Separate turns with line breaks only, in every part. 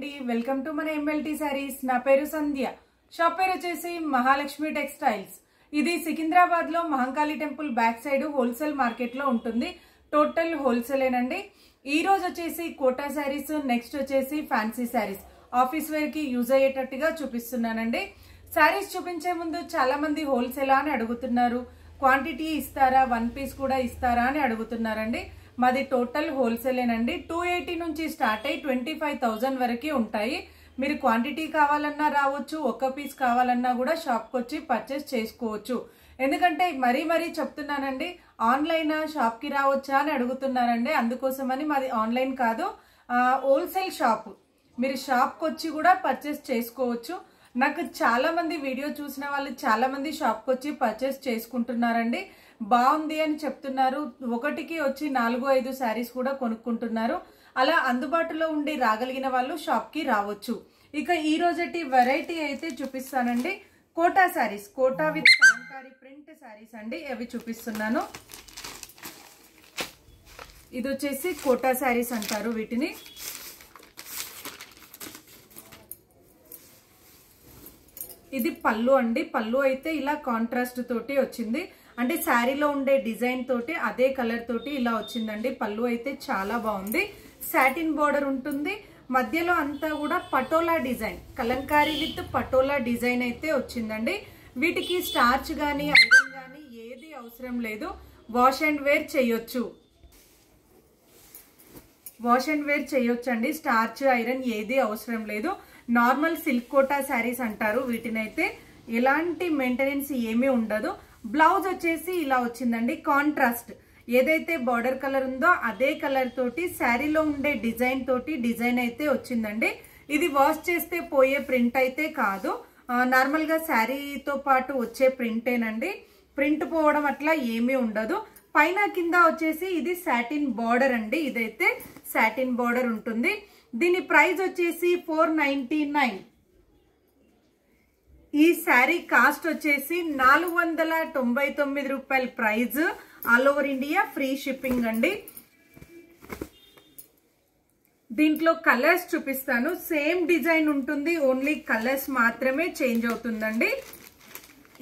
అండి welcome to మన MLT saris నా పేరు సంధ్య షాప్ పేరు వచ్చేసి మహాలక్ష్మి టెక్స్టైల్స్ ఇది సికింద్రాబాద్ లో Mahankali temple back side wholesale market లో ఉంటుంది టోటల్ హోల్సేల్ ఏనండి ఈ రోజు వచ్చేసి కోటా సారీస్ నెక్స్ట్ వచ్చేసి ఫ్యాన్సీ సారీస్ ఆఫీస్ వేర్ కి యూజ్ అయ్యేటట్టుగా చూపిస్తున్నానండి సారీస్ చూపించే ముందు చాలా మంది హోల్సేల్ అని అడుగుతున్నారు క్వాంటిటీ ఇస్తారా వన్ పీస్ కూడా ఇస్తారా అని అడుగుతున్నారండి మాది టోటల్ హోల్సేలేనండి 280 నుంచి స్టార్ట్ అయ్యి 25,000 వరకు ఉంటాయి మీరు క్వాంటిటీ కావాలన్నా రావచ్చు ఒక పీస్ కావాలన్నా కూడా షాప్కి వచ్చి పర్చేస్ చేసుకోవచ్చు ఎందుకంటే మరీ చెప్తున్నానండి ఆన్లైన్ షాప్కి రావచ్చా అని అడుగుతున్నారండి అందుకోసమని మాది ఆన్లైన్ కాదు హోల్సేల్ షాప్ మీరు షాప్కి వచ్చి కూడా పర్చేస్ చేసుకోవచ్చు నాకు చాలా మంది వీడియో చూసిన వాళ్ళు చాలా మంది షాప్కి వచ్చి పర్చేస్ చేసుకుంటున్నారండి బాగుంది అని చెప్తున్నారు ఒకటికి వచ్చి 4-5 సారీస్ కూడా కొనుక్కుంటున్నారు అలా అందుబాటులో ఉండి రాగలిగిన వాళ్ళు షాప్కి రావచ్చు ఇక ఈ రోజటి వెరైటీ అయితే చూపిస్తానండి కోటా సారీస్ కోటా విత్ కలంకారీ ప్రింట్ సారీస్ అండి అవి చూపిస్తున్నాను ఇది వచ్చేసి కోటా సారీస్ అంటారు వీటిని ఇది పళ్ళు అండి పళ్ళు అయితే ఇలా కాంట్రాస్ట్ తోటి వచ్చింది అంటే శారీలో ఉండే డిజైన్ తోటి అదే కలర్ తోటి ఇలా వచ్చిందండి పళ్ళు అయితే చాలా బాగుంది సాటిన్ బోర్డర్ ఉంటుంది మధ్యలో అంతా కూడా patola design Kalamkari with patola design అయితే వచ్చిందండి వీటికి స్టార్చ్ గానీ ఐరన్ గానీ ఏది అవసరం లేదు వాష్ అండ్ వేర్ చేయొచ్చు అండి స్టార్చ్ ఐరన్ ఏది అవసరం లేదు నార్మల్ సిల్క్ కోటా శారీస్ అంటారు వీటినైతే ఎలాంటి మెయింటెనెన్స్ ఏమీ ఉండదు బ్లౌజ్ వచ్చేసి ఇలా వచ్చిందండి కాంట్రాస్ట్ ఏదైతే బార్డర్ కలర్ ఉందో అదే కలర్ తోటి శారీలో ఉండే డిజైన్ తోటి డిజైన్ అయితే వచ్చిందండి ఇది వాష్ చేస్తే పోయే ప్రింట్ అయితే కాదు నార్మల్ గా శారీతో పాటు వచ్చే ప్రింటేనండి ప్రింట్ పోవడం అట్లా ఏమీ ఉండదు పైన కింద వచ్చేసి ఇది సాటిన్ బార్డర్ అండి ఇదైతే సాటిన్ బార్డర్ ఉంటుంది దీని ప్రైస్ వచ్చేసి 499 ఈ శారీ కాస్ట్ వచ్చేసి 499 రూపాయల price all over India free shipping అండి దీంట్లో కలర్స్ చూపిస్తాను సేమ్ డిజైన్ ఉంటుంది ఓన్లీ కలర్స్ మాత్రమే చేంజ్ అవుతుందండి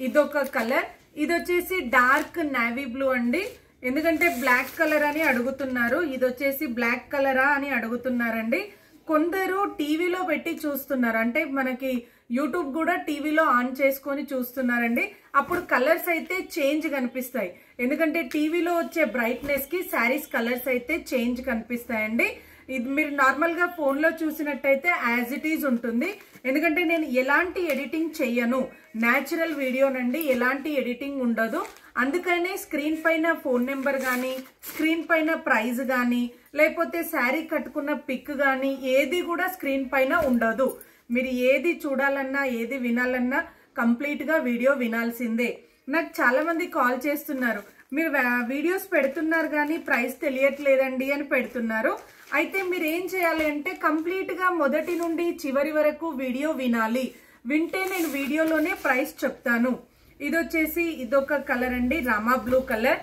ఇదొక కలర్ ఇది వచ్చేసి డార్క్ నేవీ బ్లూ అండి ఎందుకంటే బ్లాక్ కలర్ అని అడుగుతున్నారు ఇది వచ్చేసి బ్లాక్ కలరా అని అడుగుతున్నారండి కొందరు టీవీలో పెట్టి చూస్తున్నారు అంటే మనకి యూట్యూబ్ కూడా టీవీలో ఆన్ చేసుకొని చూస్తున్నారండి అప్పుడు కలర్స్ అయితే చేంజ్ కనిపిస్తాయి ఎందుకంటే టీవీలో వచ్చే బ్రైట్నెస్ కి శారీస్ కలర్స్ అయితే చేంజ్ కనిపిస్తాయండి ఇది మీరు నార్మల్ గా ఫోన్ లో చూసినట్టయితే యాజ్ ఇట్ ఈజ్ ఉంటుంది ఎందుకంటే నేను ఎలాంటి ఎడిటింగ్ చెయ్యను న్యాచురల్ వీడియోనండి ఎలాంటి ఎడిటింగ్ ఉండదు అందుకనే స్క్రీన్ పైన ఫోన్ నెంబర్ గానీ స్క్రీన్ పైన ప్రైస్ గానీ లేకపోతే శారీ కట్టుకున్న పిక్ గానీ ఏది కూడా స్క్రీన్ పైన ఉండదు మీరు ఏది చూడాలన్నా ఏది వినాలన్నా కంప్లీట్ గా వీడియో వినాల్సిందే నాకు చాలా మంది కాల్ చేస్తున్నారు మీరు వీడియోస్ పెడుతున్నారు కానీ ప్రైస్ తెలియట్లేదండి అని పెడుతున్నారు అయితే మీరు ఏం చేయాలి అంటే కంప్లీట్ గా మొదటి నుండి చివరి వరకు వీడియో వినాలి వింటే నేను వీడియోలోనే ప్రైస్ చెప్తాను ఇది వచ్చేసి ఇదొక కలర్ అండి రామా బ్లూ కలర్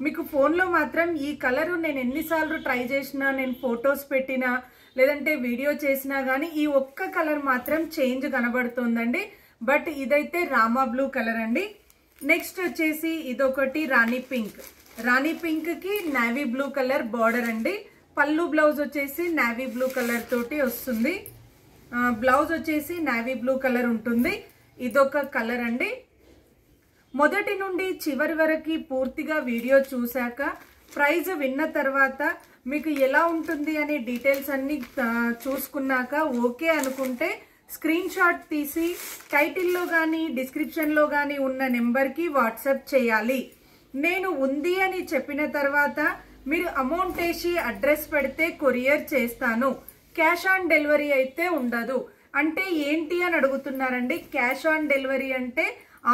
మీకు ఫోన్ లో మాత్రం ఈ కలర్ నేను ఎన్నిసార్లు ట్రై చేసినా నేను ఫొటోస్ పెట్టినా లేదంటే వీడియో చేసినా గానీ ఈ ఒక్క కలర్ మాత్రం చేంజ్ కనబడుతుందండి బట్ ఇదైతే రామా బ్లూ కలర్ అండి నెక్స్ట్ వచ్చేసి ఇదొకటి రాణి పింక్ కి నేవీ బ్లూ కలర్ బార్డర్ అండి పళ్ళు బ్లౌజ్ వచ్చేసి నేవీ బ్లూ కలర్ తోటి వస్తుంది బ్లౌజ్ వచ్చేసి నేవీ బ్లూ కలర్ ఉంటుంది ఇదొక కలర్ అండి మొదటి నుండి చివరి వరకు పూర్తిగా వీడియో చూశాక ప్రైస్ విన్న తర్వాత మీకు ఎలా ఉంటుంది అనే డీటెయిల్స్ అన్ని చూసుకున్నాక ఓకే అనుకుంటే స్క్రీన్ షాట్ తీసి టైటిల్లో కానీ డిస్క్రిప్షన్లో కానీ ఉన్న నెంబర్కి వాట్సాప్ చేయాలి నేను ఉంది అని చెప్పిన తర్వాత మీరు అమౌంట్ వేసి అడ్రస్ పెడితే కొరియర్ చేస్తాను క్యాష్ ఆన్ డెలివరీ అయితే ఉండదు అంటే ఏంటి అని అడుగుతున్నారండి క్యాష్ ఆన్ డెలివరీ అంటే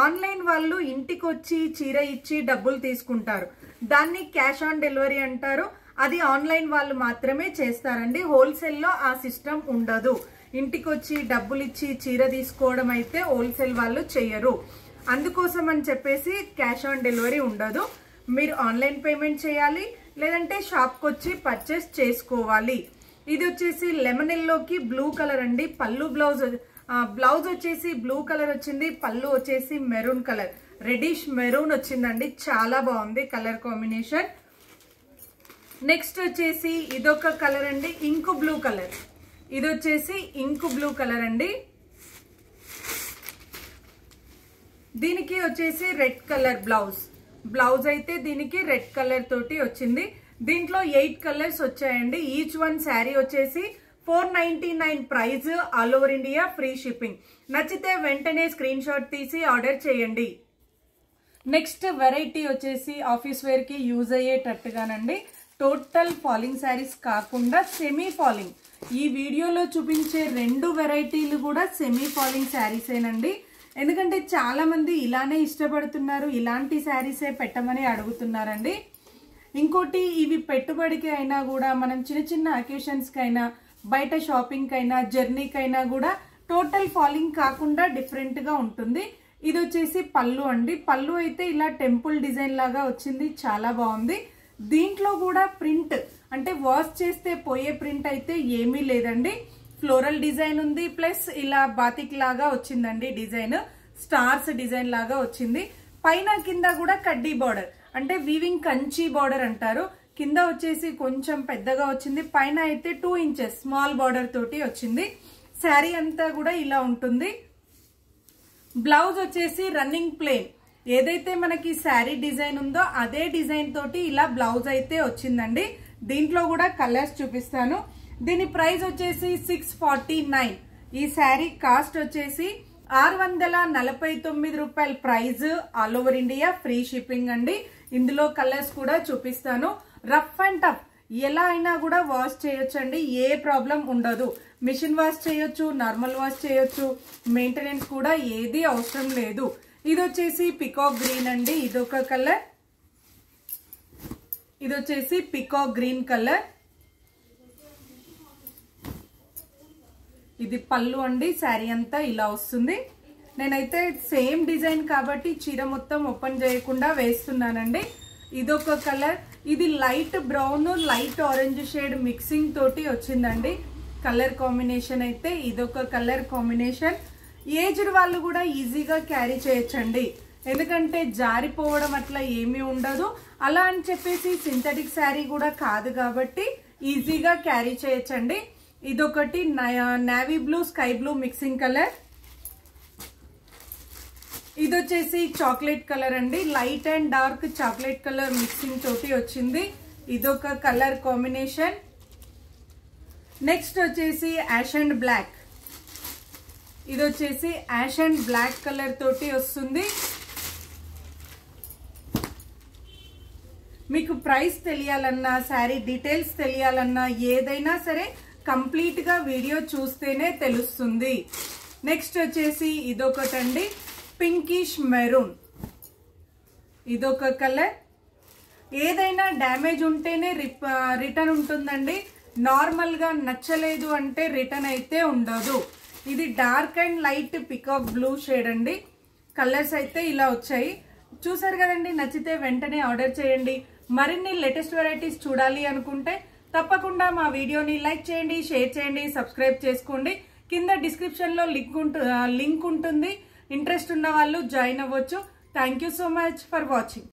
ఆన్లైన్ వాళ్ళు ఇంటికి వచ్చి చీర ఇచ్చి డబ్బులు తీసుకుంటారు దాన్ని క్యాష్ ఆన్ డెలివరీ అంటారు అది ఆన్లైన్ వాళ్ళు మాత్రమే చేస్తారండి హోల్సేల్లో ఆ సిస్టమ్ ఉండదు ఇంటికి వచ్చి డబ్బులు ఇచ్చి చీర తీసుకోవడం అయితే హోల్సేల్ వాళ్ళు చేయరు అందుకోసం అని చెప్పేసి క్యాష్ ఆన్ డెలివరీ ఉండదు మీరు ఆన్లైన్ పేమెంట్ చేయాలి లేదంటే షాప్కి వచ్చి పర్చేస్ చేసుకోవాలి ఇది వచ్చేసి లెమన్ ఎల్లోకి బ్లూ కలర్ అండి. పళ్ళు బ్లౌజ్ వచ్చేసి బ్లూ కలర్ వచ్చింది, పళ్ళు వచ్చేసి మెరూన్ కలర్, రెడిష్ మెరూన్ వచ్చిందండి. చాలా బాగుంది కలర్ కాంబినేషన్. నెక్స్ట్ వచ్చేసి ఇదొక కలర్ అండి, ఇంకు బ్లూ కలర్. ఇది వచ్చేసి ఇంకు బ్లూ కలర్ అండి. దీనికి వచ్చేసి రెడ్ కలర్ బ్లౌజ్ అయితే దీనికి రెడ్ కలర్ తోటి వచ్చింది. దీంట్లో 8 కలర్స్ వచ్చాయండి. ఈచ్ వన్ శారీ వచ్చేసి 499 price, all over India free shipping. నచ్చితే వెంటనే స్క్రీన్ షాట్ తీసి ఆర్డర్ చేయండి. నెక్స్ట్ వెరైటీ వచ్చేసి ఆఫీస్ వేర్ కి యూజ్ అయ్యేటట్టుగానండి. టోటల్ ఫాలింగ్ శారీస్ కాకుండా సెమీ ఫాలింగ్. ఈ వీడియోలో చూపించే 2 వెరైటీలు కూడా సెమీ ఫాలింగ్ శారీసేనండి. ఎందుకంటే చాలా మంది ఇలానే ఇష్టపడుతున్నారు, ఇలాంటి శారీసే పెట్టమని అడుగుతున్నారండి. ఇంకోటి, ఇవి పెట్టుబడికి అయినా కూడా, మనం చిన్న చిన్న అకేషన్స్కి అయినా, బయట షాపింగ్కి అయినా, జర్నీకి అయినా కూడా టోటల్ ఫాలింగ్ కాకుండా డిఫరెంట్గా ఉంటుంది. ఇది వచ్చేసి పళ్ళు అండి. పళ్ళు అయితే ఇలా టెంపుల్ డిజైన్ లాగా వచ్చింది, చాలా బాగుంది. దీంట్లో కూడా ప్రింట్ అంటే వాష్ చేస్తే పోయే ప్రింట్ అయితే ఏమీ లేదండి. ఫ్లోరల్ డిజైన్ ఉంది, ప్లస్ ఇలా బాతిక్ లాగా వచ్చిందండి డిజైన్, స్టార్స్ డిజైన్ లాగా వచ్చింది. పైన కింద కూడా కడ్డీ బార్డర్ అంటే వీవింగ్ కంచి బార్డర్ అంటారు. కింద వచ్చేసి కొంచెం పెద్దగా వచ్చింది, పైన అయితే 2 ఇంచెస్ స్మాల్ బార్డర్ తోటి వచ్చింది. శారీ అంతా కూడా ఇలా ఉంటుంది. బ్లౌజ్ వచ్చేసి రన్నింగ్ ప్లేన్, ఏదైతే మనకి శారీ డిజైన్ ఉందో అదే డిజైన్ తోటి ఇలా బ్లౌజ్ అయితే వచ్చిందండి. దీంట్లో కూడా కలర్స్ చూపిస్తాను. దీని ప్రైస్ వచ్చేసి 649. ఈ శారీ కాస్ట్ వచ్చేసి 649 రూపాయల price, all over India free shipping అండి. ఇందులో కలర్స్ కూడా చూపిస్తాను. రఫ్ అండ్ టఫ్ ఎలా అయినా కూడా వాష్ చేయొచ్చండి, ఏ ప్రాబ్లం ఉండదు. మిషన్ వాష్ చేయొచ్చు, నార్మల్ వాష్ చేయొచ్చు, మెయింటెనెన్స్ కూడా ఏది అవసరం లేదు. ఇది వచ్చేసి పికాక్ గ్రీన్ అండి, ఇదొక కలర్. ఇది వచ్చేసి పికాక్ గ్రీన్ కలర్. ఇది పళ్ళు అండి. శారీ అంతా ఇలా వస్తుంది. నేనైతే సేమ్ డిజైన్ కాబట్టి చీర మొత్తం ఓపెన్ చేయకుండా వేస్తున్నానండి. ఇదొక కలర్. ఇది light brown, light orange shade mixing తోటి వచ్చిందండి కలర్ కాంబినేషన్ అయితే. ఇదొక కలర్ కాంబినేషన్. ఏజ్డ్ వాళ్ళు కూడా ఈజీగా క్యారీ చేయొచ్చండి, ఎందుకంటే జారిపోవడం అట్లా ఏమీ ఉండదు. అలా అని చెప్పేసి సింథటిక్ శారీ కూడా కాదు కాబట్టి ఈజీగా క్యారీ చేయొచ్చండి. ఇదొకటి navy blue, sky blue mixing colour. ఇది వచ్చేసి చాక్లెట్ కలర్ అండి, light and dark chocolate colour mixing తోటి వచ్చింది. ఇదొక కలర్ కాంబినేషన్. నెక్స్ట్ వచ్చేసి యాష్ అండ్ బ్లాక్. ఇది వచ్చేసి యాష్ అండ్ బ్లాక్ కలర్ తోటి వస్తుంది. మీకు ప్రైస్ తెలియాలన్నా, శారీ డీటెయిల్స్ తెలియాలన్నా, ఏదైనా సరే కంప్లీట్ గా వీడియో చూస్తేనే తెలుస్తుంది. నెక్స్ట్ వచ్చేసి ఇదొకటండి, పింకిష్ మెరూన్. ఇదొక కలర్. ఏదైనా డ్యామేజ్ ఉంటేనే రిటర్న్ ఉంటుందండి, నార్మల్ గా నచ్చలేదు అంటే రిటర్న్ అయితే ఉండదు. ఇది dark and light peacock blue shade అండి. కలర్స్ అయితే ఇలా వచ్చాయి. చూసారు కదండి, నచ్చితే వెంటనే ఆర్డర్ చేయండి. మరిన్ని లేటెస్ట్ వెరైటీస్ చూడాలి అనుకుంటే తప్పకుండా మా వీడియోని లైక్ చేయండి, షేర్ చేయండి, సబ్స్క్రైబ్ చేసుకోండి. కింద డిస్క్రిప్షన్ లో లింక్ ఉంటుంది. ఇంట్రెస్ట్ ఉన్న వాళ్ళు జాయిన్ అవ్వచ్చు. Thank you so much for watching.